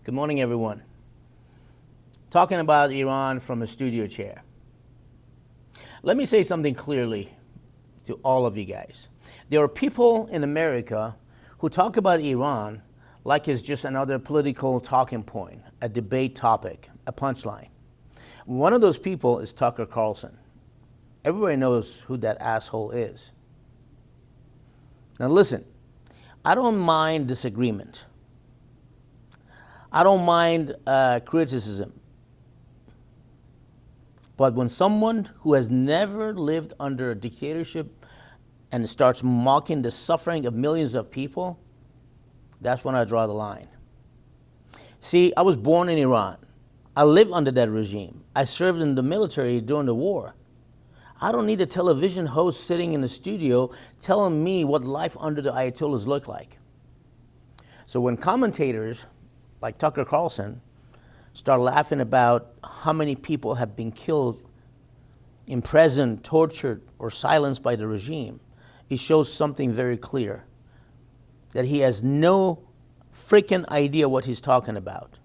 Good morning, everyone. Talking about Iran from a studio chair. Let me say something clearly to all of you guys. There are people in America who talk about Iran like it's just another political talking point, a debate topic, a punchline. One of those people is Tucker Carlson. Everybody knows who that asshole is. Now listen, I don't mind disagreement. I don't mind criticism. But when someone who has never lived under a dictatorship and starts mocking the suffering of millions of people, that's when I draw the line. See, I was born in Iran. I lived under that regime. I served in the military during the war. I don't need a television host sitting in the studio telling me what life under the Ayatollahs looked like. So when commentators like Tucker Carlson start laughing about how many people have been killed, imprisoned, tortured, or silenced by the regime, it shows something very clear, that he has no freaking idea what he's talking about.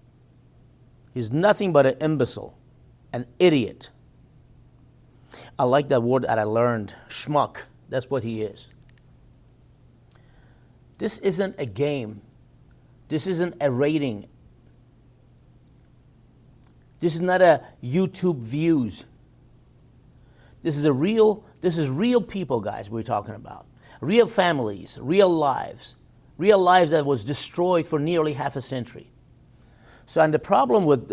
He's nothing but an imbecile, an idiot. I like that word that I learned, schmuck. That's what he is. This isn't a game. This isn't a rating. This is not a YouTube views. This is real people, guys, we're talking about. Real families, real lives that was destroyed for nearly half a century. So, and the problem with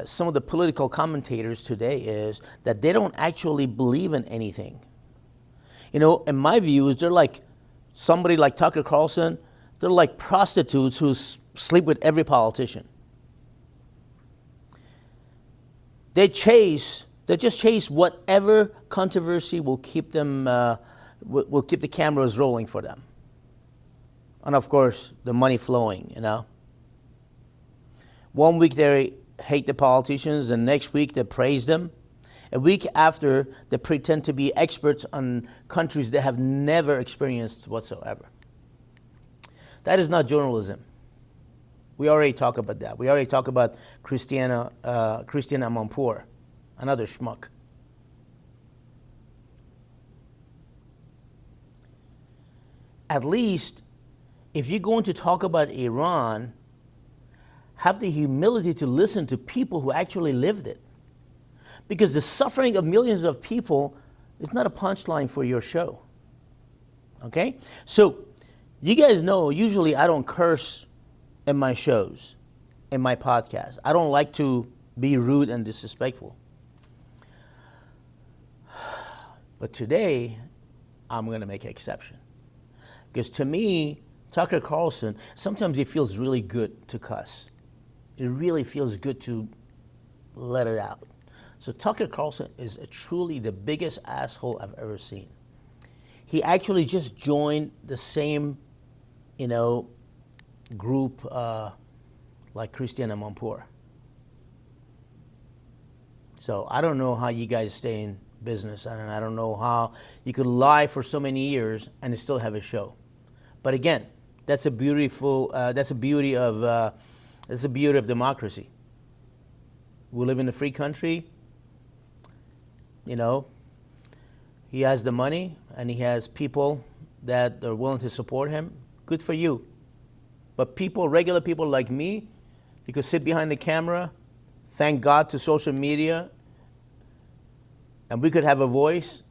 some of the political commentators today is that they don't actually believe in anything. You know, in my views, they're like somebody like Tucker Carlson. They're like prostitutes who sleep with every politician. They just chase whatever controversy will keep them, will keep the cameras rolling for them. And of course, the money flowing, you know. One week they hate the politicians, and next week they praise them. A week after, they pretend to be experts on countries they have never experienced whatsoever. That is not journalism. We already talked about that. We already talked about Christiane Amanpour, another schmuck. At least, if you're going to talk about Iran, have the humility to listen to people who actually lived it. Because the suffering of millions of people is not a punchline for your show. Okay? So, you guys know, usually I don't curse in my shows, in my podcast. I don't like to be rude and disrespectful. But today, I'm going to make an exception. Because to me, Tucker Carlson, sometimes it feels really good to cuss. It really feels good to let it out. So Tucker Carlson is truly the biggest asshole I've ever seen. He actually just joined the same, group like Christiane Amanpour. So I don't know how you guys stay in business, and I don't know how you could lie for so many years and still have a show. But again, that's a beautiful. That's the beauty of democracy. We live in a free country. You know, he has the money and he has people that are willing to support him. Good for you. But regular people like me, you could sit behind the camera, thank God to social media, and we could have a voice.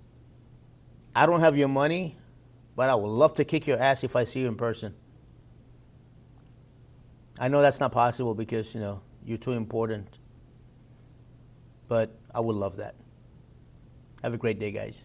I don't have your money, but I would love to kick your ass if I see you in person. I know that's not possible because, you're too important. But I would love that. Have a great day, guys.